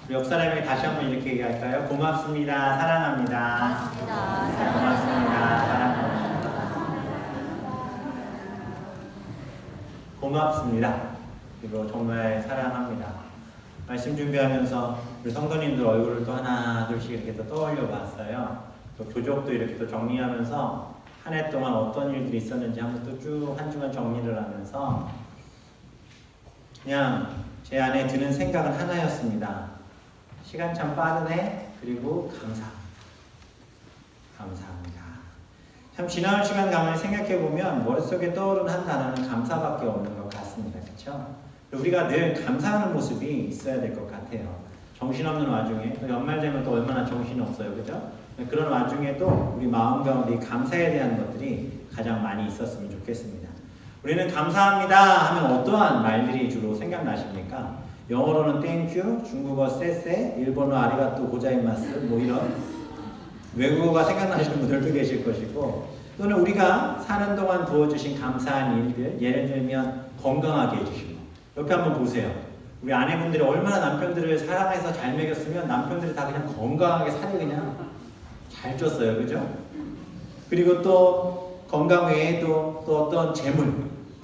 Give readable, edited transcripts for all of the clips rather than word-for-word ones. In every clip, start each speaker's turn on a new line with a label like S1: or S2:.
S1: 우리 옆 사람에게 다시 한번 이렇게 얘기할까요? 고맙습니다. 사랑합니다. 고맙습니다. 사랑합니다. 고맙습니다. 그리고 정말 사랑합니다. 말씀 준비하면서 우리 성도님들 얼굴을 또 하나 둘씩 이렇게 또 떠올려 봤어요. 또 교족도 이렇게 또 정리하면서 한 해 동안 어떤 일들이 있었는지 한번 또 쭉 한 주간 정리를 하면서 그냥 제 안에 드는 생각은 하나였습니다. 시간 참 빠르네. 그리고 감사합니다. 참 지나온 시간 가만히 생각해 보면 머릿속에 떠오르는 한 단어는 감사밖에 없는 것 같습니다. 그렇죠? 우리가 늘 감사하는 모습이 있어야 될 것 같아요. 정신없는 와중에 또 연말 되면 또 얼마나 정신이 없어요. 그죠? 그런 와중에도 우리 마음 가운데 감사에 대한 것들이 가장 많이 있었으면 좋겠습니다. 우리는 감사합니다 하면 어떠한 말들이 주로 생각나십니까? 영어로는 땡큐, 중국어 쎄쎄, 일본어 아리가또 고자이마스 뭐 이런 외국어가 생각나시는 분들도 계실 것이고, 또는 우리가 사는 동안 부어주신 감사한 일들, 예를 들면 건강하게 해주시고, 옆에 한번 보세요. 우리 아내분들이 얼마나 남편들을 사랑해서 잘 먹였으면 남편들이 다 그냥 건강하게 살이 그냥 잘 쪘어요. 그죠? 그리고 또 건강 외에도 또 어떤 재물,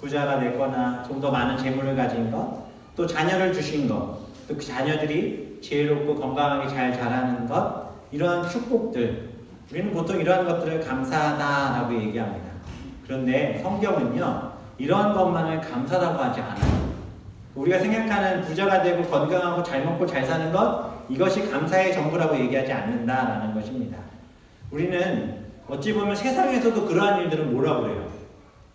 S1: 부자가 됐거나 좀 더 많은 재물을 가진 것, 또 자녀를 주신 것, 또 그 자녀들이 지혜롭고 건강하게 잘 자라는 것, 이러한 축복들, 우리는 보통 이러한 것들을 감사하다라고 얘기합니다. 그런데 성경은요, 이러한 것만을 감사라고 하지 않아요. 우리가 생각하는 부자가 되고 건강하고 잘 먹고 잘 사는 것, 이것이 감사의 전부라고 얘기하지 않는다라는 것입니다. 우리는 어찌 보면 세상에서도 그러한 일들은 뭐라고 그래요?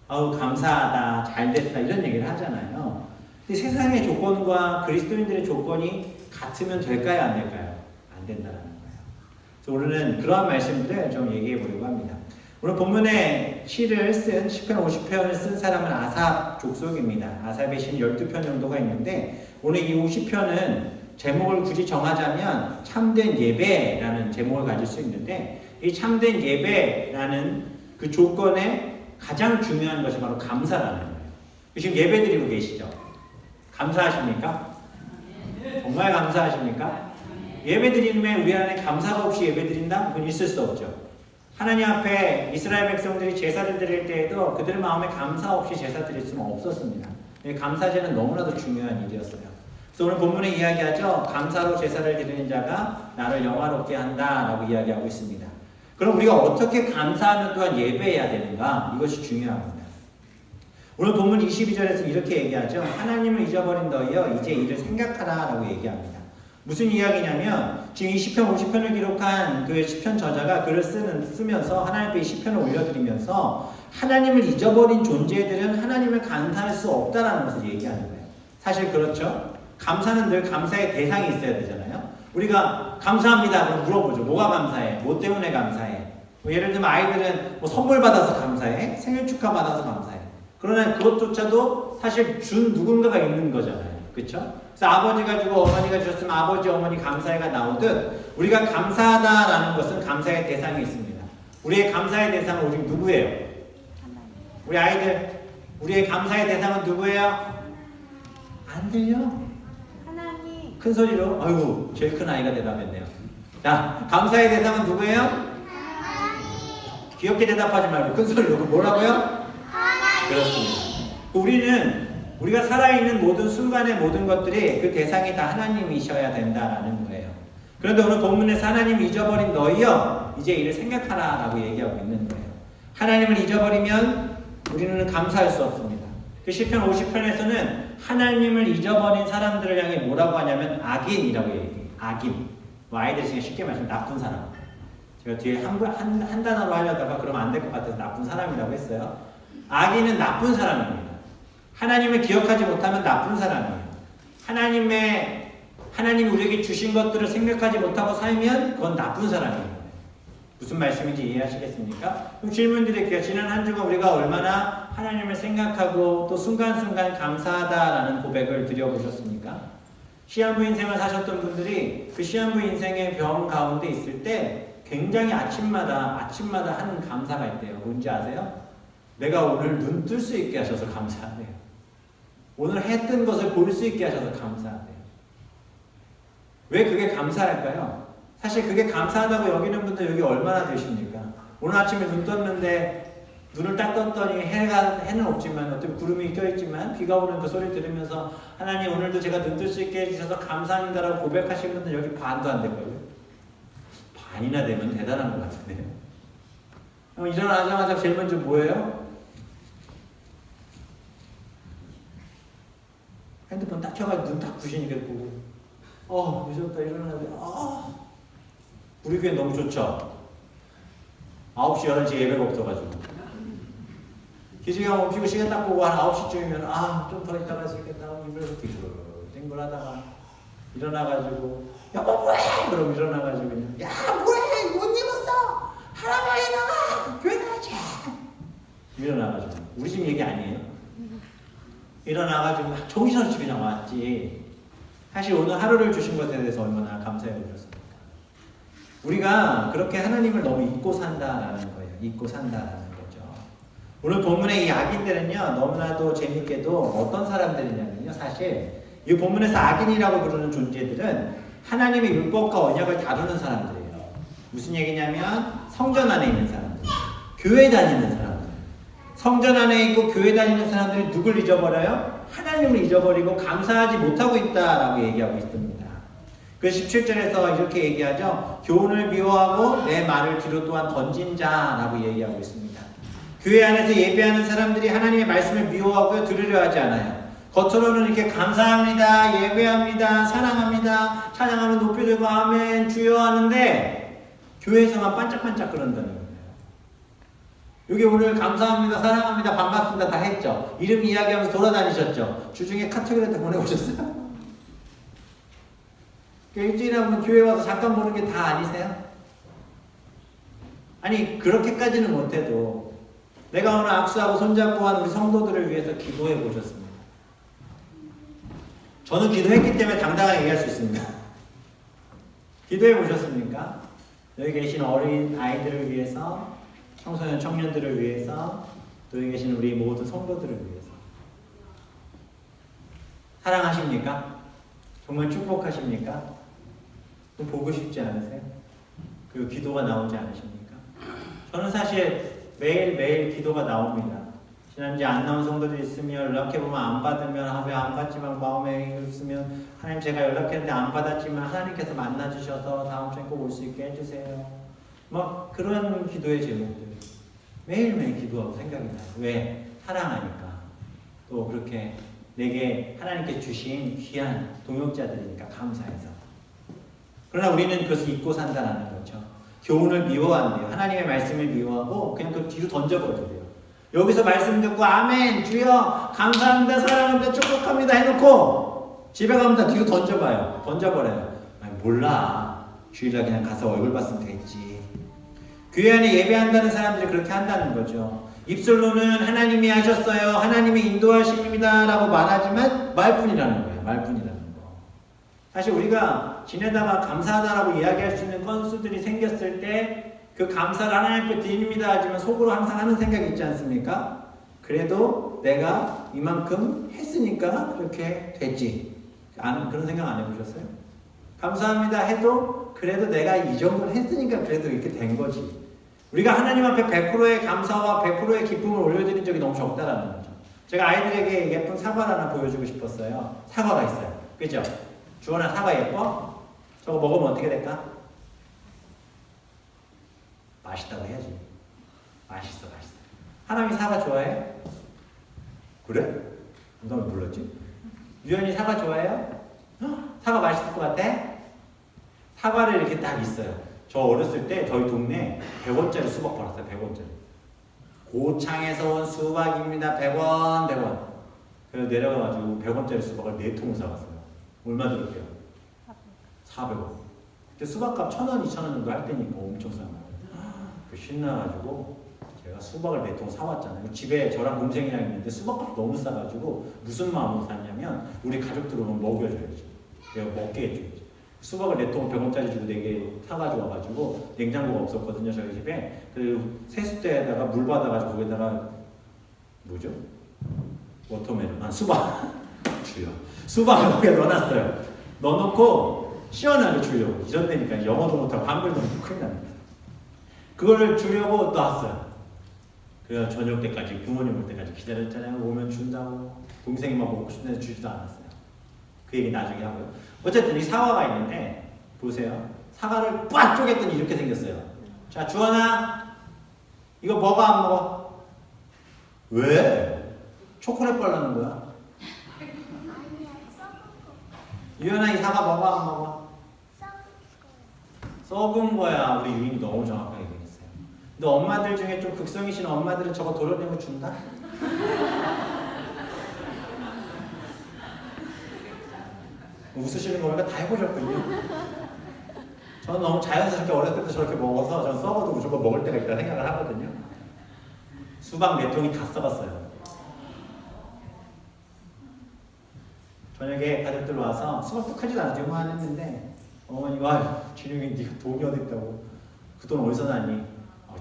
S1: 아우 감사하다, 잘됐다 이런 얘기를 하잖아요. 근데 세상의 조건과 그리스도인들의 조건이 같으면 될까요? 안 될까요? 안 된다는 거예요. 그래서 오늘은 그러한 말씀들을 좀 얘기해 보려고 합니다. 오늘 본문에 시를 쓴 시편 50편을 쓴 사람은 아삽 족속입니다. 아삽의 시는 12편 정도가 있는데 오늘 이 50편은 제목을 굳이 정하자면 참된 예배라는 제목을 가질 수 있는데, 이 참된 예배라는 그 조건에 가장 중요한 것이 바로 감사라는 거예요. 지금 예배 드리고 계시죠? 감사하십니까? 정말 감사하십니까? 예배 드림에 우리 안에 감사가 없이 예배 드린다? 그건 있을 수 없죠. 하나님 앞에 이스라엘 백성들이 제사를 드릴 때에도 그들의 마음에 감사 없이 제사 드릴 수는 없었습니다. 감사제는 너무나도 중요한 일이었어요. 그래서 오늘 본문에 이야기하죠. 감사로 제사를 드리는 자가 나를 영화롭게 한다라고 이야기하고 있습니다. 그럼 우리가 어떻게 감사하는 또한 예배해야 되는가? 이것이 중요합니다. 오늘 본문 22절에서 이렇게 얘기하죠. 하나님을 잊어버린 너희여 이제 이를 생각하라라고 얘기합니다. 무슨 이야기냐면 지금 이 시편 50편을 기록한 그 시편 저자가 글을 쓰면서 하나님께 이 시편을 올려드리면서 하나님을 잊어버린 존재들은 하나님을 감사할 수 없다라는 것을 얘기하는 거예요. 사실 그렇죠. 감사는 늘 감사의 대상이 있어야 되잖아요. 우리가 감사합니다 그럼 물어보죠. 뭐가 감사해? 뭐 때문에 감사해? 뭐 예를 들면 아이들은 뭐 선물 받아서 감사해? 생일 축하 받아서 감사해? 그러나 그것조차도 사실 준 누군가가 있는 거잖아요. 그렇죠? 그래서 아버지가 주고 어머니가 주셨으면 아버지 어머니 감사해가 나오듯 우리가 감사하다라는 것은 감사의 대상이 있습니다. 우리의 감사의 대상은 오직 누구예요? 우리 아이들, 우리의 감사의 대상은 누구예요? 안 들려?
S2: 하나님.
S1: 큰 소리로. 아이고 제일 큰 아이가 대답했네요. 자, 감사의 대상은 누구예요?
S2: 하나님.
S1: 귀엽게 대답하지 말고 큰 소리로. 뭐라고요?
S2: 하나님.
S1: 그렇습니다. 우리가 살아있는 모든 순간의 모든 것들이 그 대상이 다 하나님이셔야 된다라는 거예요. 그런데 오늘 본문에서 하나님을 잊어버린 너희여 이제 이를 생각하라라고 얘기하고 있는 거예요. 하나님을 잊어버리면 우리는 감사할 수 없습니다. 그 시편 50편에서는 하나님을 잊어버린 사람들을 향해 뭐라고 하냐면 악인이라고 얘기해요. 악인. 뭐 아이들 중에 쉽게 말하면 나쁜 사람. 제가 뒤에 한 단어로 하려다가 그러면 안 될 것 같아서 나쁜 사람이라고 했어요. 악인은 나쁜 사람입니다. 하나님을 기억하지 못하면 나쁜 사람이에요. 하나님이 우리에게 주신 것들을 생각하지 못하고 살면 그건 나쁜 사람이에요. 무슨 말씀인지 이해하시겠습니까? 그럼 질문 드릴게요. 지난 한 주간 우리가 얼마나 하나님을 생각하고 또 순간순간 감사하다라는 고백을 드려보셨습니까? 시한부 인생을 사셨던 분들이 그 시한부 인생의 병 가운데 있을 때 굉장히 아침마다 하는 감사가 있대요. 뭔지 아세요? 내가 오늘 눈 뜰 수 있게 하셔서 감사하네요. 오늘 해 뜬 것을 볼 수 있게 하셔서 감사하네요. 왜 그게 감사할까요? 사실 그게 감사하다고 여기는 분들 여기 얼마나 되십니까? 오늘 아침에 눈 떴는데 눈을 딱 떴더니 해는 없지만 어떤 구름이 껴있지만 비가 오는 그 소리 들으면서 하나님 오늘도 제가 눈 뜰 수 있게 해주셔서 감사합니다라고 고백하시는 분들 여기 반도 안 될걸요? 반이나 되면 대단한 것 같은데요. 그럼 일어나자마자 제일 먼저 뭐예요? 핸드폰 딱 켜가지고 눈 딱 부시니까 보고 늦었다 일어나는데 우리 교회 너무 좋죠? 9시 11시 예배가 없어가지고 기지개가 멈추고 시간 딱 보고 한 9시쯤이면 좀 더 있다가 지겠다 입에서 뒹굴하다가 일어나가지고 여보 뭐해? 그럼 일어나가지고 그냥 야 뭐해? 못 입었어! 하나만에 나가! 교회 가야지! 일어나가지고 우리 집 얘기 아니에요? 일어나가지고 막 정신없이 그냥 왔지. 사실 오늘 하루를 주신 것에 대해서 얼마나 감사해 보셨습니까? 우리가 그렇게 하나님을 너무 잊고 산다라는 거예요. 잊고 산다라는 거죠. 오늘 본문의 이 악인들은요, 너무나도 재밌게도 어떤 사람들이냐면요, 사실 이 본문에서 악인이라고 부르는 존재들은 하나님의 율법과 언약을 다루는 사람들이에요. 무슨 얘기냐면 성전 안에 있는 사람들, 교회 다니는 사람들. 성전 안에 있고 교회 다니는 사람들이 누굴 잊어버려요? 하나님을 잊어버리고 감사하지 못하고 있다라고 얘기하고 있습니다. 그 17절에서 이렇게 얘기하죠. 교훈을 미워하고 내 말을 뒤로 또한 던진 자라고 얘기하고 있습니다. 교회 안에서 예배하는 사람들이 하나님의 말씀을 미워하고요, 들으려 하지 않아요. 겉으로는 이렇게 감사합니다, 예배합니다, 사랑합니다, 찬양하면 높이 들고 아멘 주여 하는데 교회에서만 반짝반짝 그런다는 거예요. 여기 오늘 감사합니다, 사랑합니다, 반갑습니다 다 했죠. 이름 이야기하면서 돌아다니셨죠. 주중에 카톡이라도 보내오셨어요? 일주일에 한번 교회 와서 잠깐 보는 게 다 아니세요? 아니 그렇게까지는 못해도 내가 오늘 악수하고 손잡고 한 우리 성도들을 위해서 기도해 보셨습니다. 저는 기도했기 때문에 당당하게 얘기할 수 있습니다. 기도해 보셨습니까? 여기 계신 어린 아이들을 위해서, 청소년 청년들을 위해서, 또 여기 계신 우리 모든 성도들을 위해서 사랑하십니까? 정말 축복하십니까? 좀 보고 싶지 않으세요? 그 기도가 나오지 않으십니까? 저는 사실 매일매일 기도가 나옵니다. 지난주에 안 나온 성도들 있으면 연락해보면 안 받으면 왜 안 받지만 마음에 있으면 하나님 제가 연락했는데 안 받았지만 하나님께서 만나주셔서 다음 주에 꼭 올 수 있게 해주세요. 막 그런 기도의 제목들 매일매일 기도하고 생각이 나요. 왜? 사랑하니까. 또 그렇게 내게 하나님께 주신 귀한 동역자들이니까 감사해서. 그러나 우리는 그것을 잊고 산다는 거죠. 교훈을 미워한대요. 하나님의 말씀을 미워하고 그냥 그 뒤로 던져버려요. 여기서 말씀 듣고 아멘 주여 감사합니다 사랑합니다 축복합니다 해놓고 집에 가면 다 뒤로 던져버려요. 아니, 몰라 주일날 그냥 가서 얼굴 봤으면 됐지. 교회 안에 예배한다는 사람들이 그렇게 한다는 거죠. 입술로는 하나님이 하셨어요 하나님이 인도하십니다 라고 말하지만 말뿐이라는 거예요. 말뿐이라는 거. 사실 우리가 지내다가 감사하다라고 이야기할 수 있는 건수들이 생겼을 때 그 감사를 하나님 앞에 드립니다 하지만 속으로 항상 하는 생각이 있지 않습니까? 그래도 내가 이만큼 했으니까 그렇게 됐지. 그런 생각 안 해보셨어요? 감사합니다 해도 그래도 내가 이 정도를 했으니까 그래도 이렇게 된 거지. 우리가 하나님 앞에 100%의 감사와 100%의 기쁨을 올려드린 적이 너무 적다라는 거죠. 제가 아이들에게 예쁜 사과를 하나 보여주고 싶었어요. 사과가 있어요. 그죠? 주원아 사과 예뻐? 저거 먹으면 어떻게 될까? 맛있다고 해야지. 맛있어. 하나님이 사과 좋아해? 그래? 너 왜 몰랐지? 유연이 사과 좋아해요? 사과 맛있을 것 같아? 사과를 이렇게 딱 있어요. 저 어렸을 때 저희 동네 100원짜리 수박 팔았어요. 100원짜리. 고창에서 온 수박입니다. 100원. 그래서 내려가가지고 100원짜리 수박을 4통 사왔어요. 얼마 들었대요? 400원. 그때 수박값 1,000원, 2,000원 정도 할 때니까 엄청 싼 거예요. 신나가지고 제가 수박을 4통 사왔잖아요. 집에 저랑 동생이랑 있는데 수박값이 너무 싸가지고 무슨 마음으로 샀냐면 우리 가족들 오면 먹여줘야지. 내가 먹게 해줘야지. 수박을 4통 100원짜리 주고 4개 사가지고 와가지고 냉장고가 없었거든요. 저희 집에. 그 세숫대에다가 물 받아가지고 거기다가 뭐죠? 워터멜론. 수박. 주요. 수박을 거기에 넣어놨어요. 넣어놓고 시원하게 주려고. 이런 데니까 영어도 못하고 한글도 못하고 큰일 납니다. 그거를 주려고 놨어요. 그래서 저녁 때까지 부모님 올 때까지 기다렸잖아요. 오면 준다고. 동생이 막 먹고 싶은데 주지도 않았어요. 그 얘기 나중에 하고요. 어쨌든 이 사과가 있는데 보세요. 사과를 빡 쪼갰더니 이렇게 생겼어요. 자, 주원아, 이거 먹어 안 먹어? 왜? 초콜릿 바르는 거야. 유연아, 이 사과 먹어 안 먹어? 썩은 거야. 우리 유인이 너무 정확하게 얘기했어요. 근데 엄마들 중에 좀 극성이신 엄마들은 저거 도려내고 준다? 웃으시는 거 보니까 다 해보셨군요. 저는 너무 자연스럽게 어렸을 때부터 저렇게 먹어서 저는 썩어도 무조건 먹을 때가 있다 생각을 하거든요. 수박 4통이 다 썩었어요. 저녁에 가족들 와서 수박도 크지도 않아서 요만했는데 어머니가 진영이 네가 돈이 어디 있다고 그 돈 어디서 났니?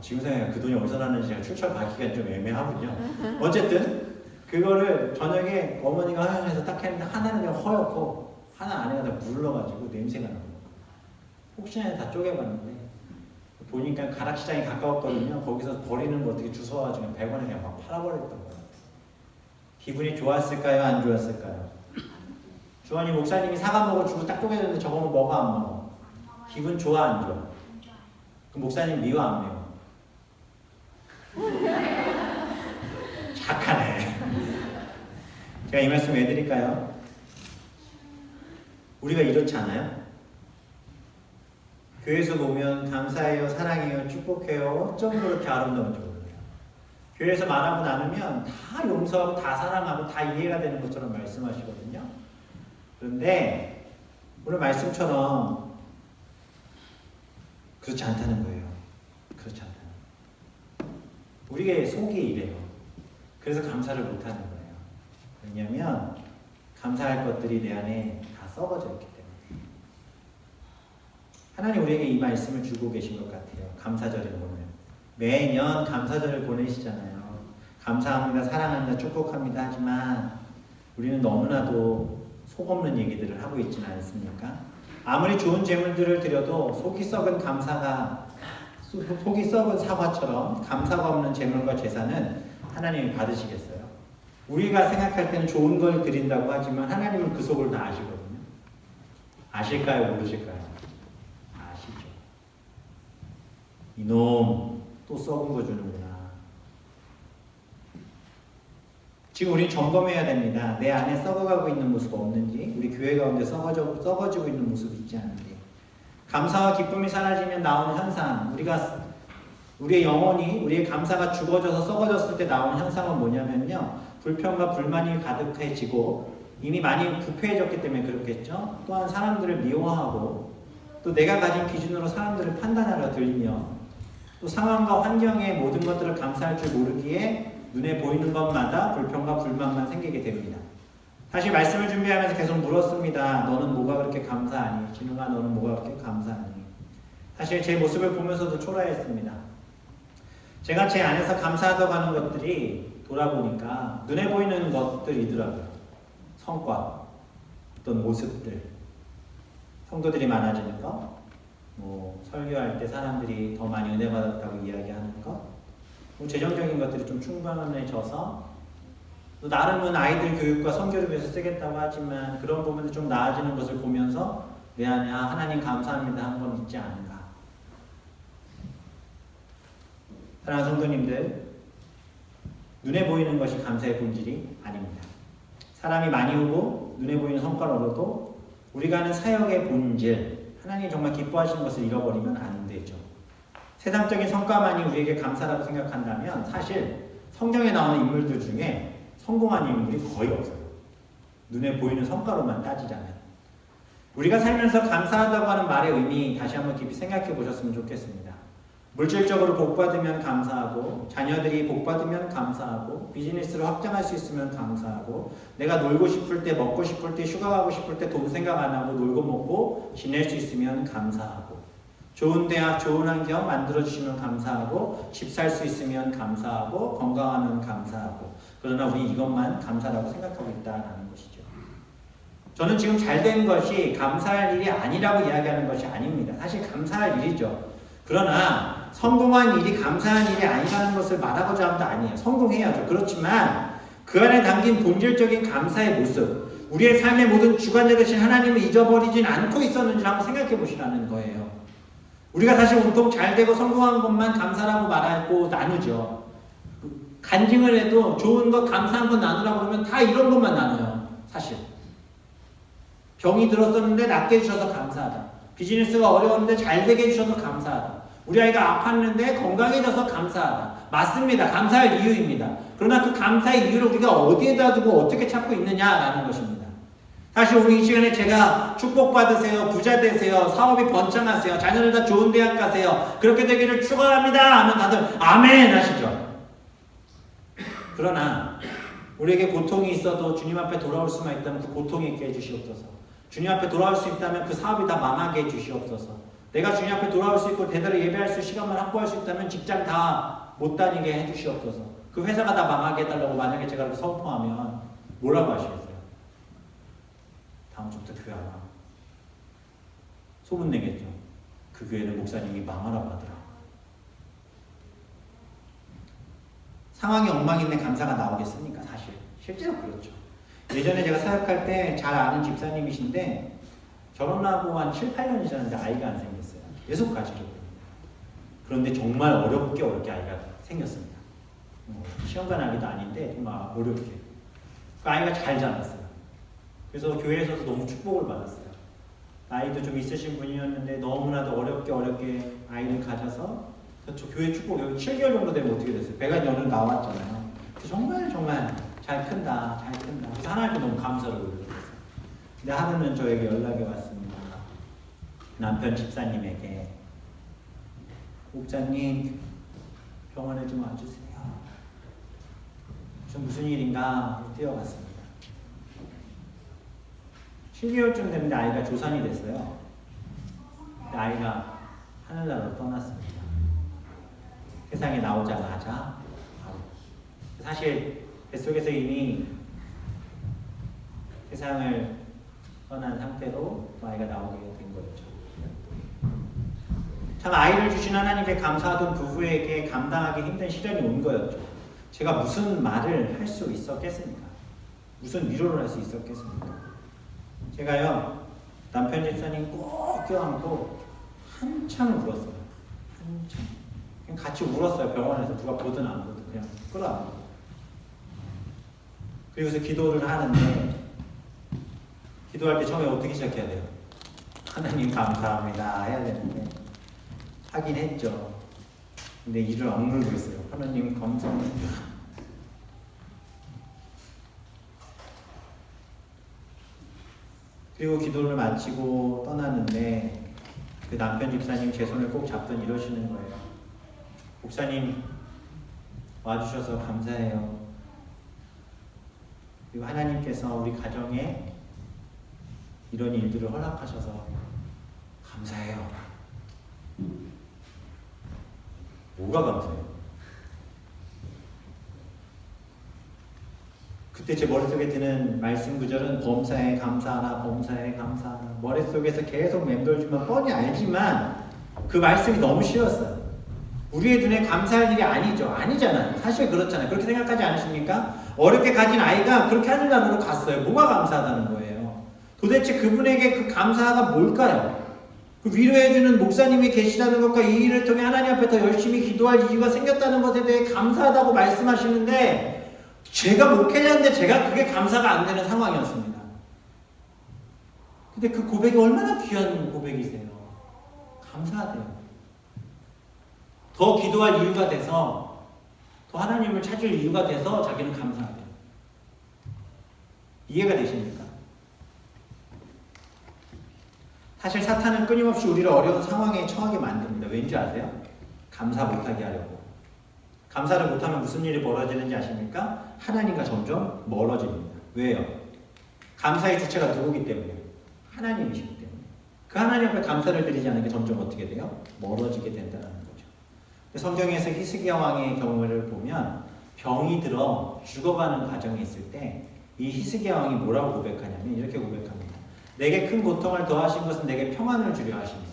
S1: 지금 생각해 그 돈이 어디서 났는지 제가 출처를 밝히기가 좀 애매하군요. 어쨌든 그거를 저녁에 어머니가 하면서 딱 했는데 하나는 그냥 허옇고 하나 안에가 다 물러가지고 냄새가 나고 혹시나 다 쪼개봤는데 보니까 가락시장이 가까웠거든요. 거기서 버리는 거 어떻게 주워가지고 100원에 그냥 막 팔아버렸던 거예요. 기분이 좋았을까요? 안 좋았을까요? 주원이 목사님이 사과 먹어 주고 딱 쪼개졌는데 저거 먹어 안 먹어? 기분 좋아 안 좋아? 그럼 목사님 미워 안 미워? 착하네. 제가 이 말씀 왜 드릴까요? 우리가 이렇지 않아요? 교회에서 보면 감사해요, 사랑해요, 축복해요. 어쩜 그렇게 아름다운지 모르겠어요. 교회에서 말하고 나누면 다 용서하고 다 사랑하고 다 이해가 되는 것처럼 말씀하시거든요. 그런데 오늘 말씀처럼 그렇지 않다는 거예요. 그렇지 않다는 거예요. 우리의 속이 이래요. 그래서 감사를 못하는 거예요. 왜냐하면 감사할 것들이 내 안에 다 썩어져 있기 때문에. 하나님 우리에게 이 말씀을 주고 계신 것 같아요. 감사절에 오늘 매년 감사절을 보내시잖아요. 감사합니다, 사랑합니다, 축복합니다 하지만 우리는 너무나도 속없는 얘기들을 하고 있지는 않습니까? 아무리 좋은 재물들을 드려도 속이 썩은 사과처럼 감사가 없는 재물과 제사는 하나님이 받으시겠어요? 우리가 생각할 때는 좋은 걸 드린다고 하지만 하나님은 그 속을 다 아시거든요. 아실까요? 모르실까요? 아시죠. 이놈 또 썩은 거 주는구나. 지금 우리 점검해야 됩니다. 내 안에 썩어가고 있는 모습 없는지, 우리 교회 가운데 썩어지고 있는 모습이 있지 않은지. 감사와 기쁨이 사라지면 나오는 현상, 우리의 영혼이, 우리의 감사가 죽어져서 썩어졌을 때 나오는 현상은 뭐냐면요, 불평과 불만이 가득해지고 이미 많이 부패해졌기 때문에 그렇겠죠. 또한 사람들을 미워하고 또 내가 가진 기준으로 사람들을 판단하려 들며 또 상황과 환경의 모든 것들을 감사할 줄 모르기에 눈에 보이는 것마다 불평과 불만만 생기게 됩니다. 다시 말씀을 준비하면서 계속 물었습니다. 너는 뭐가 그렇게 감사하니? 진우가 너는 뭐가 그렇게 감사하니? 사실 제 모습을 보면서도 초라했습니다. 제가 제 안에서 감사하다고 하는 것들이 돌아보니까 눈에 보이는 것들이더라고요. 성과, 어떤 모습들, 성도들이 많아지는 것, 설교할 때 사람들이 더 많이 은혜 받았다고 이야기하는 것, 재정적인 것들이 좀 충분해져서 또 나름은 아이들 교육과 선교를 위해서 쓰겠다고 하지만 그런 부분이 좀 나아지는 것을 보면서 내 안에 하나님 감사합니다 한 번 있지 않은가. 사랑하는 성도님들, 눈에 보이는 것이 감사의 본질이 아닙니다. 사람이 많이 오고 눈에 보이는 성과를 얻어도 우리가 하는 사역의 본질, 하나님이 정말 기뻐하시는 것을 잃어버리면 안 되죠. 세상적인 성과만이 우리에게 감사라고 생각한다면 사실 성경에 나오는 인물들 중에 성공한 인물이 거의 없어요. 눈에 보이는 성과로만 따지자면. 우리가 살면서 감사하다고 하는 말의 의미 다시 한번 깊이 생각해 보셨으면 좋겠습니다. 물질적으로 복받으면 감사하고, 자녀들이 복받으면 감사하고, 비즈니스를 확장할 수 있으면 감사하고, 내가 놀고 싶을 때, 먹고 싶을 때, 휴가 가고 싶을 때 돈 생각 안 하고 놀고 먹고 지낼 수 있으면 감사하고, 좋은 대학, 좋은 환경 만들어주시면 감사하고, 집 살 수 있으면 감사하고, 건강하면 감사하고. 그러나 우리 이것만 감사라고 생각하고 있다는 것이죠. 저는 지금 잘 된 것이 감사할 일이 아니라고 이야기하는 것이 아닙니다. 사실 감사할 일이죠. 그러나 성공한 일이 감사한 일이 아니라는 것을 말하고자 함도 아니에요. 성공해야죠. 그렇지만 그 안에 담긴 본질적인 감사의 모습, 우리의 삶의 모든 주관자 되신 하나님을 잊어버리진 않고 있었는지 한번 생각해 보시라는 거예요. 우리가 사실 온통 잘 되고 성공한 것만 감사라고 말하고 나누죠. 간증을 해도 좋은 것, 감사한 것 나누라고 그러면 다 이런 것만 나눠요. 사실. 병이 들었었는데 낫게 해주셔서 감사하다. 비즈니스가 어려웠는데 잘 되게 해주셔서 감사하다. 우리 아이가 아팠는데 건강해져서 감사하다. 맞습니다. 감사할 이유입니다. 그러나 그 감사의 이유를 우리가 어디에다 두고 어떻게 찾고 있느냐라는 것입니다. 사실 오늘 이 시간에 제가 축복받으세요, 부자 되세요, 사업이 번창하세요, 자녀들 다 좋은 대학 가세요, 그렇게 되기를 축원합니다 하면 다들 아멘 하시죠. 그러나 우리에게 고통이 있어도 주님 앞에 돌아올 수만 있다면 그 고통이 있게 해주시옵소서. 주님 앞에 돌아올 수 있다면 그 사업이 다 망하게 해주시옵소서. 내가 주님 앞에 돌아올 수 있고 제대로 예배할 수 시간만 확보할 수 있다면 직장 다 못 다니게 해주시옵소서. 그 회사가 다 망하게 해달라고 만약에 제가 그렇게 선포하면 뭐라고 하시겠어요? 다음 주부터 교회 안 와. 소문 내겠죠. 그 교회는 목사님이 망하라고 하더라. 상황이 엉망인데 감사가 나오겠습니까? 사실 실제로 그렇죠. 예전에 제가 사역할 때 잘 아는 집사님이신데 결혼하고 한 7, 8년이 지났는데 아이가 안 생겼어요. 계속 가지려고 합니다. 그런데 정말 어렵게 아이가 생겼습니다. 시험관 아기도 아닌데 정말 어렵게. 그 아이가 잘 자랐어요. 그래서 교회에서도 너무 축복을 받았어요. 나이도 좀 있으신 분이었는데 너무나도 어렵게 아이를 가져서 그렇죠. 교회 축복 여기 7개월 정도 되면 어떻게 됐어요? 배가 연을 나왔잖아요. 정말 잘 큰다. 그래서 하나님께 너무 감사를 올려드렸어요. 근데 하루는 저에게 연락이 왔습니다. 남편 집사님에게 목사님 병원에 좀 와주세요. 좀 무슨 일인가 뛰어갔습니다. 7개월쯤 됐는데 아이가 조산이 됐어요. 근데 아이가 하늘나라로 떠났습니다. 세상에 나오자마자 바로. 사실 뱃속에서 이미 세상을 떠난 상태로 아이가 나오게 된 거죠. 참 아이를 주신 하나님께 감사하던 부부에게 감당하기 힘든 시련이 온 거였죠. 제가 무슨 말을 할 수 있었겠습니까? 무슨 위로를 할 수 있었겠습니까? 제가요 남편 집사님 꼭 껴안고 한참 울었어요. 한참. 그냥 같이 울었어요. 병원에서 누가 보든 안 보든 그냥 끌어안고. 그리고서 기도를 하는데 기도할 때 처음에 어떻게 시작해야 돼요? 하나님 감사합니다 해야 되는데 하긴 했죠. 근데 이를 억누르고 있어요. 하나님 감사합니다. 그리고 기도를 마치고 떠나는데 그 남편 집사님 제 손을 꼭 잡더니 이러시는 거예요. 목사님 와주셔서 감사해요. 그리고 하나님께서 우리 가정에 이런 일들을 허락하셔서 감사해요. 뭐가 감사해요? 그때 제 머릿속에 드는 말씀 구절은 범사에 감사하라, 범사에 감사하라. 머릿속에서 계속 맴돌지만 뻔히 알지만 그 말씀이 너무 쉬웠어요. 우리의 눈에 감사할 일이 아니죠. 아니잖아요. 사실 그렇잖아요. 그렇게 생각하지 않으십니까? 어렵게 가진 아이가 그렇게 하늘나라로 갔어요. 뭐가 감사하다는 거예요? 도대체 그분에게 그 감사가 뭘까요? 그 위로해주는 목사님이 계시다는 것과 이 일을 통해 하나님 앞에 더 열심히 기도할 이유가 생겼다는 것에 대해 감사하다고 말씀하시는데 제가 목회자인데 제가 그게 감사가 안 되는 상황이었습니다. 근데 그 고백이 얼마나 귀한 고백이세요. 감사하대요. 더 기도할 이유가 돼서 더 하나님을 찾을 이유가 돼서 자기는 감사하대요. 이해가 되십니까? 사실 사탄은 끊임없이 우리를 어려운 상황에 처하게 만듭니다. 왠지 아세요? 감사 못하게 하려고. 감사를 못하면 무슨 일이 벌어지는지 아십니까? 하나님과 점점 멀어집니다. 왜요? 감사의 주체가 누구기 때문에? 하나님이시기 때문에. 그 하나님 앞에 감사를 드리지 않는 게 점점 어떻게 돼요? 멀어지게 된다는 거죠. 성경에서 히스기야 왕의 경우를 보면 병이 들어 죽어가는 과정에 있을 때 이 히스기야 왕이 뭐라고 고백하냐면 이렇게 고백합니다. 내게 큰 고통을 더하신 것은 내게 평안을 주려 하십니다.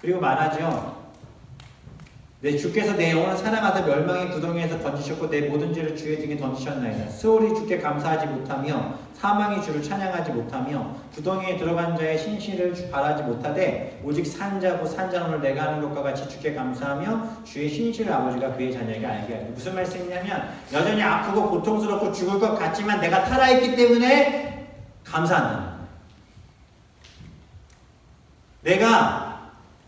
S1: 그리고 말하죠. 내 주께서 내 영혼을 사랑하사 멸망의 구덩이에서 건지셨고 내 모든 죄를 주의 등에 던지셨나이다. 스올이 주께 감사하지 못하며 사망이 주를 찬양하지 못하며 구덩이에 들어간 자의 신실을 바라지 못하되 오직 산자고 산자노를 내가 하는 것과 같이 주께 감사하며 주의 신실을 아버지가 그의 자녀에게 알게 하리라. 무슨 말씀이냐면 여전히 아프고 고통스럽고 죽을 것 같지만 내가 살아있기 때문에 감사한다는 거예요. 내가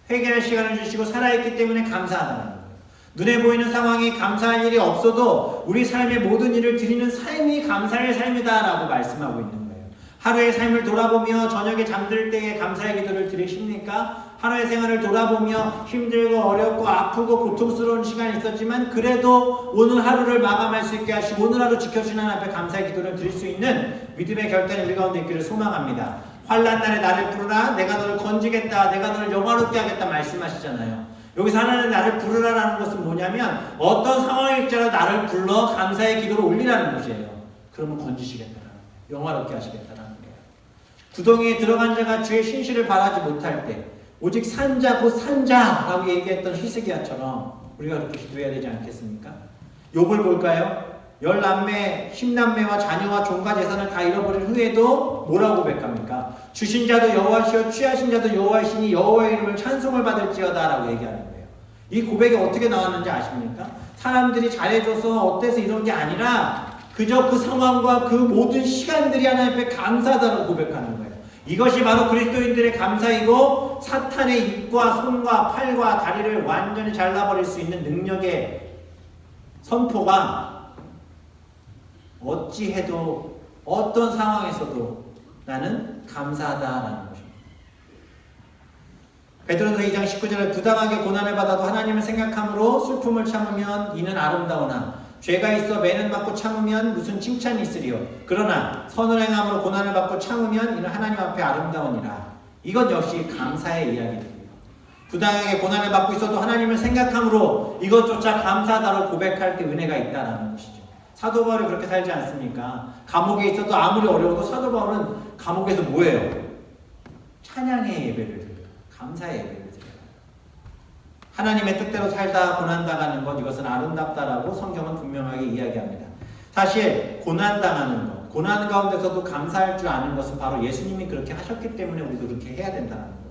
S1: 회개할 시간을 주시고 살아있기 때문에 감사하다는 거예요. 눈에 보이는 상황이 감사할 일이 없어도 우리 삶의 모든 일을 드리는 삶이 감사의 삶이다라고 말씀하고 있는 거예요. 하루의 삶을 돌아보며 저녁에 잠들 때에 감사의 기도를 드리십니까? 하루의 생활을 돌아보며 힘들고 어렵고 아프고 고통스러운 시간이 있었지만 그래도 오늘 하루를 마감할 수 있게 하시고 오늘 하루 지켜주신 하나님 앞에 감사의 기도를 드릴 수 있는 믿음의 결단이 우리 가운데 있기를 소망합니다. 환난 날에 나를 부르라. 내가 너를 건지겠다. 내가 너를 영화롭게 하겠다 말씀하시잖아요. 여기서 하나님 나를 부르라라는 것은 뭐냐면 어떤 상황일지라도 나를 불러 감사의 기도를 올리라는 것이에요. 그러면 건지시겠다라는 거예요. 영화롭게 하시겠다라는 거예요. 구덩이에 들어간 자가 주의 신실을 바라지 못할 때 오직 산자 곧 산자라고 얘기했던 히스기야처럼 우리가 그렇게 기도해야 되지 않겠습니까? 욥을 볼까요? 10남매, 10남매와 자녀와 종과 재산을 다 잃어버린 후에도 뭐라고 고백합니까? 주신 자도 여호와시여 취하신 자도 여호와이시니 여호와의 이름을 찬송을 받을지어다 라고 얘기하는 거예요. 이 고백이 어떻게 나왔는지 아십니까? 사람들이 잘해줘서 어때서 이런 게 아니라 그저 그 상황과 그 모든 시간들이 하나님 앞에 감사하다고 고백하는 거예요. 이것이 바로 그리스도인들의 감사이고 사탄의 입과 손과 팔과 다리를 완전히 잘라버릴 수 있는 능력의 선포가 어찌해도 어떤 상황에서도 나는 감사하다라는 것입니다. 베드로서 2장 19절에 부당하게 고난을 받아도 하나님을 생각함으로 슬픔을 참으면 이는 아름다우나 죄가 있어 매는 받고 참으면 무슨 칭찬이 있으리요. 그러나 선을 행함으로 고난을 받고 참으면 이는 하나님 앞에 아름다우니라. 이것 역시 감사의 이야기입니다. 부당하게 고난을 받고 있어도 하나님을 생각함으로 이것조차 감사하다고 고백할 때 은혜가 있다라는 것이죠. 사도 바울이 그렇게 살지 않습니까? 감옥에 있어도 아무리 어려워도 사도 바울은 감옥에서 뭐예요? 찬양의 예배를 드려요. 감사의 예배를 드려요. 하나님의 뜻대로 살다 고난당하는 것 이것은 아름답다라고 성경은 분명하게 이야기합니다. 사실 고난당하는 것, 고난 가운데서도 감사할 줄 아는 것은 바로 예수님이 그렇게 하셨기 때문에 우리도 그렇게 해야 된다는 거예요.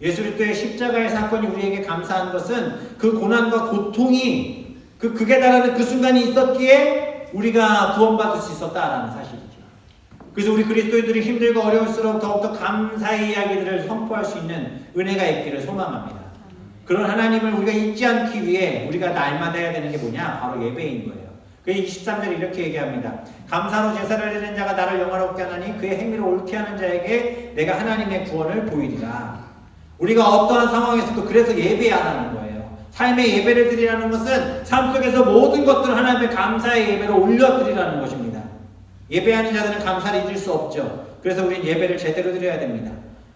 S1: 예수 그리스도의 십자가의 사건이 우리에게 감사한 것은 그 고난과 고통이 극에 달하는 그 순간이 있었기에 우리가 구원받을 수 있었다라는 사실이죠. 그래서 우리 그리스도인들이 힘들고 어려울수록 더욱더 감사의 이야기들을 선포할 수 있는 은혜가 있기를 소망합니다. 그런 하나님을 우리가 잊지 않기 위해 우리가 날마다 해야 되는 게 뭐냐? 바로 예배인 거예요. 그래서 23절에 이렇게 얘기합니다. 감사로 제사를 드리는 자가 나를 영화롭게 하나니 그의 행위를 옳게 하는 자에게 내가 하나님의 구원을 보이리라. 우리가 어떠한 상황에서도 그래서 예배하라는 거예요. 삶의 예배를 드리라는 것은 삶 속에서 모든 것들을 하나님의 감사의 예배로 올려드리라는 것입니다. 예배하는 자들은 감사를 잊을 수 없죠. 그래서 우리는 예배를 제대로 드려야 됩니다.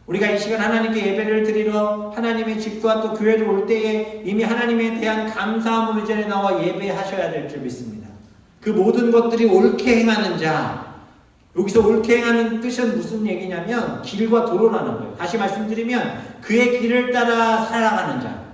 S1: 우리가 이 시간 하나님께 예배를 드리러 하나님의 집과 또 교회를 올 때에 이미 하나님에 대한 감사함으로 이 자리에 나와 예배하셔야 될 줄 믿습니다. 그 모든 것들이 옳게 행하는 자, 여기서 옳게 행하는 뜻은 무슨 얘기냐면 길과 도로라는 거예요. 다시 말씀드리면 그의 길을 따라 살아가는 자,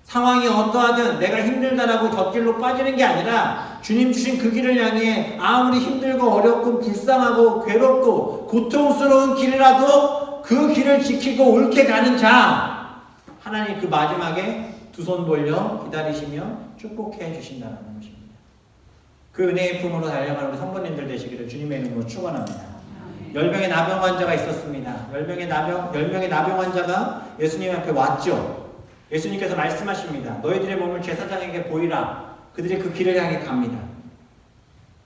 S1: 상황이 어떠하든 내가 힘들다라고 덧길로 빠지는 게 아니라 주님 주신 그 길을 향해 아무리 힘들고 어렵고 불쌍하고 괴롭고 고통스러운 길이라도 그 길을 지키고 옳게 가는 자, 하나님 그 마지막에 두 손 벌려 기다리시며 축복해 주신다는 것입니다. 그 은혜의 품으로 달려가는 우리 성도님들 되시기를 주님의 이름으로 축원합니다. 10명의 나병 환자가 있었습니다. 10명의 나병 환자가 예수님 앞에 왔죠. 예수님께서 말씀하십니다. 너희들의 몸을 제사장에게 보이라. 그들이 그 길을 향해 갑니다.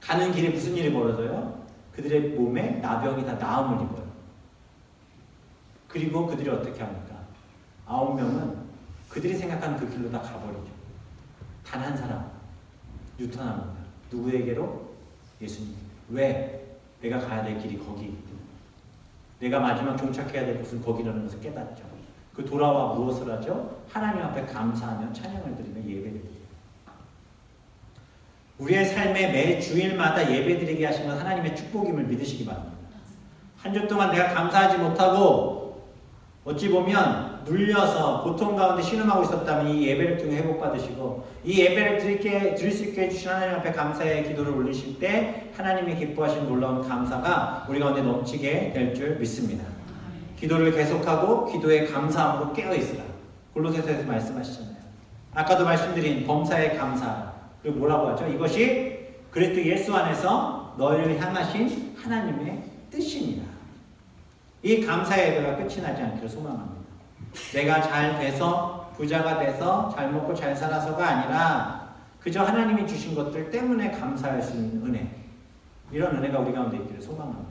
S1: 가는 길에 무슨 일이 벌어져요? 그들의 몸에 나병이 다 나음을 입어요. 그리고 그들이 어떻게 합니까? 9명은 그들이 생각하는 그 길로 다 가버리죠. 단 한 사람 유턴합니다. 누구에게로? 예수님. 왜? 내가 가야 될 길이 거기. 내가 마지막 종착해야 될 곳은 거기라는 것을 깨닫죠. 그 돌아와 무엇을 하죠? 하나님 앞에 감사하며 찬양을 드리며 예배를 드려요. 우리의 삶에 매 주일마다 예배드리게 하시는 하나님의 축복임을 믿으시기 바랍니다. 한 주 동안 내가 감사하지 못하고 어찌 보면 눌려서 고통 가운데 신음하고 있었다면 이 예배를 통해 회복받으시고 이 예배를 드릴 수 있게 해주신 하나님 앞에 감사의 기도를 올리실 때 하나님이 기뻐하시는 놀라운 감사가 우리 가운데 넘치게 될 줄 믿습니다. 기도를 계속하고 기도에 감사함으로 깨어있으라. 골로새서에서 말씀하시잖아요. 아까도 말씀드린 범사에 감사. 그리고 뭐라고 하죠? 이것이 그리스도 예수 안에서 너희를 향하신 하나님의 뜻이니라. 이 감사의 예배가 끝이 나지 않기를 소망합니다. 내가 잘 돼서 부자가 돼서 잘 먹고 잘 살아서가 아니라 그저 하나님이 주신 것들 때문에 감사할 수 있는 은혜, 이런 은혜가 우리 가운데 있기를 소망합니다.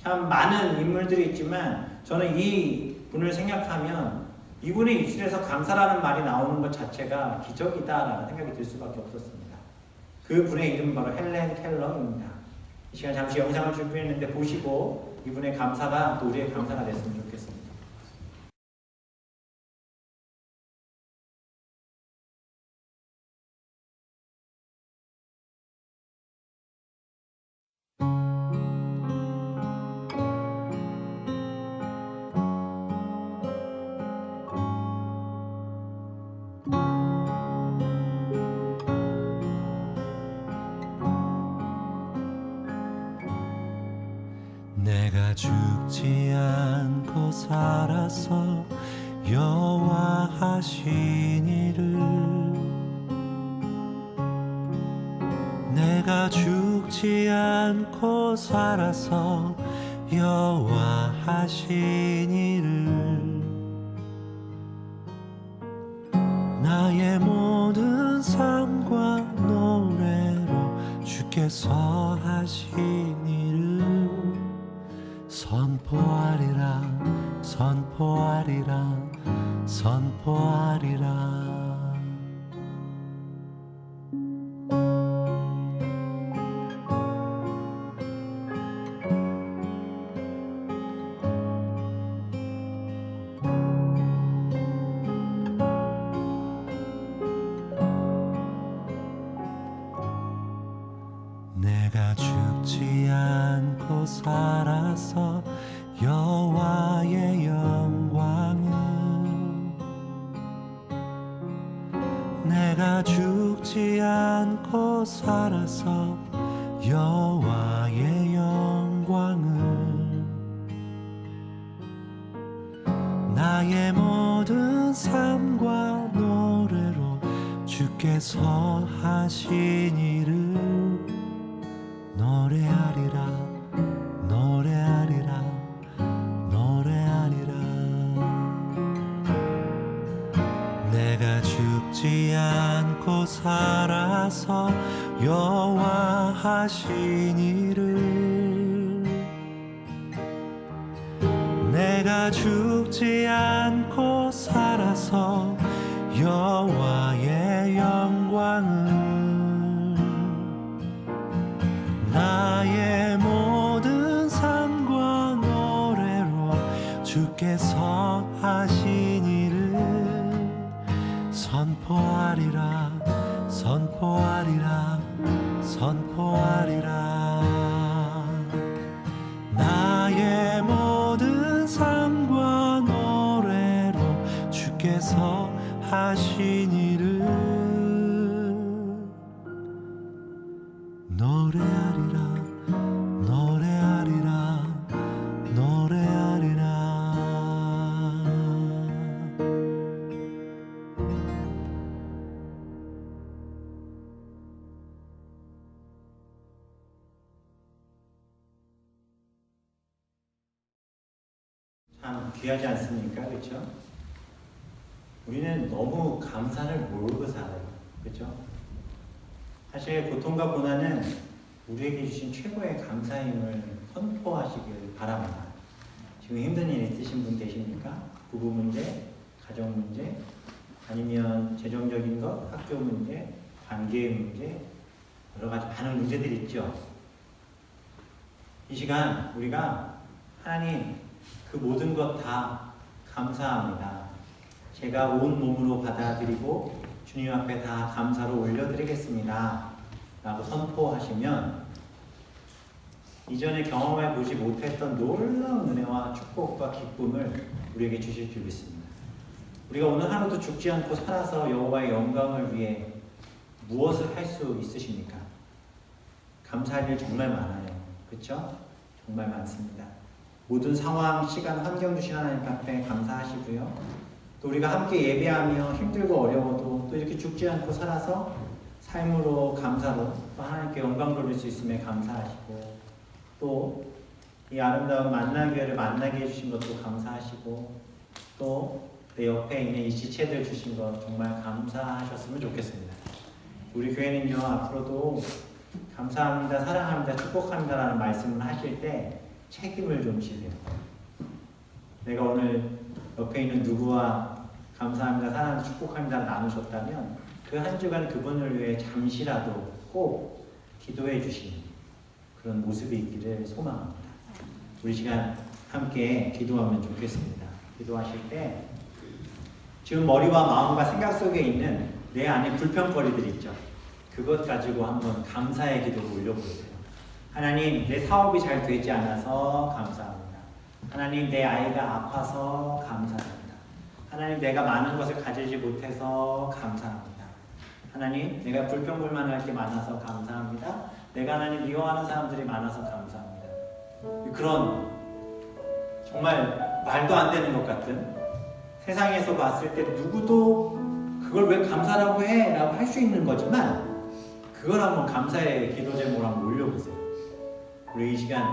S1: 참 많은 인물들이 있지만 저는 이 분을 생각하면 이분의 입술에서 감사라는 말이 나오는 것 자체가 기적이다라는 생각이 들 수밖에 없었습니다. 그 분의 이름은 바로 헬렌 켈러입니다. 이 시간 잠시 영상을 준비했는데 보시고 이분의 감사가 또 우리의 감사가 됐으면 좋겠습니다.
S3: 내가 죽지 않고 살아서 여호와 하신 일을, 내가 죽지 않고 살아서 여호와 하신 일을, 나의 모든 삶과 노래로 주께서 하신 일을 선포하리라, 선포하리라, 선포하리라. 내가 죽지 않고 살아서 여호와의 영광을, 내가 죽지 않고 살아서 여호와의 영광을, 나의 모든 삶과 노래로 주께서 하신 일을 노래하리라, 노래하리라, 노래하리라. 내가 죽지 않고 살아서 여호와 하신 일을, 내가 죽지 않고 살아서 여호와의 영광을, 나의 모든 삶과 노래로 주께서 하신 일을 선포하리라, 선포하리라, 선포하리라. 나의 모든 삶과 노래로 주께서 하신 일을 노래하리라, 노래하리라, 노래하리라.
S1: 참 귀하지 않습니까? 그렇죠? 우리는 너무 감사를 모르고 살아요. 그렇죠? 사실 고통과 고난은 우리에게 주신 최고의 감사임을 선포하시길 바랍니다. 지금 힘든 일 있으신 분 계십니까? 부부 문제, 가정 문제, 아니면 재정적인 것, 학교 문제, 관계의 문제, 여러 가지 많은 문제들이 있죠. 이 시간 우리가 하나님 그 모든 것 다 감사합니다. 제가 온 몸으로 받아들이고 주님 앞에 다 감사로 올려드리겠습니다 라고 선포하시면 이전에 경험해 보지 못했던 놀라운 은혜와 축복과 기쁨을 우리에게 주실 줄 믿습니다. 우리가 오늘 하루도 죽지 않고 살아서 여호와의 영광을 위해 무엇을 할 수 있으십니까? 감사할 일 정말 많아요. 그렇죠? 정말 많습니다. 모든 상황, 시간, 환경 주신 하나님 앞에 감사하시고요. 또 우리가 함께 예배하며 힘들고 어려워도 또 이렇게 죽지 않고 살아서 삶으로 감사로 또 하나님께 영광 돌릴 수 있음에 감사하시고 또 이 아름다운 만나교회를 만나게 해주신 것도 감사하시고 또 내 옆에 있는 이 지체들 주신 것 정말 감사하셨으면 좋겠습니다. 우리 교회는요 앞으로도 감사합니다, 사랑합니다, 축복합니다라는 말씀을 하실 때 책임을 좀 지세요. 내가 오늘 옆에 있는 누구와 감사합니다, 사랑합니다, 축복합니다 나누셨다면 그 한 주간 그분을 위해 잠시라도 꼭 기도해 주시는 그런 모습이 있기를 소망합니다. 우리 시간 함께 기도하면 좋겠습니다. 기도하실 때 지금 머리와 마음과 생각 속에 있는 내 안에 불평거리들 있죠. 그것 가지고 한번 감사의 기도를 올려보세요. 하나님, 내 사업이 잘 되지 않아서 감사합니다. 하나님, 내 아이가 아파서 감사합니다. 하나님, 내가 많은 것을 가지지 못해서 감사합니다. 하나님, 내가 불평불만할 게 많아서 감사합니다. 내가 하나님 미워하는 사람들이 많아서 감사합니다. 그런 정말 말도 안 되는 것 같은 세상에서 봤을 때 누구도 그걸 왜 감사라고 해? 라고 할 수 있는 거지만 그걸 한번 감사의 기도 제목으로 한번 올려보세요. 우리 이 시간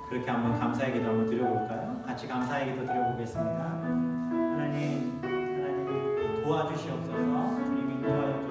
S1: 그렇게 한번 감사의 기도 한번 드려볼까요? 같이 감사의 기도 드려보겠습니다. 하나님 도와주시옵소서. 주님 인도하여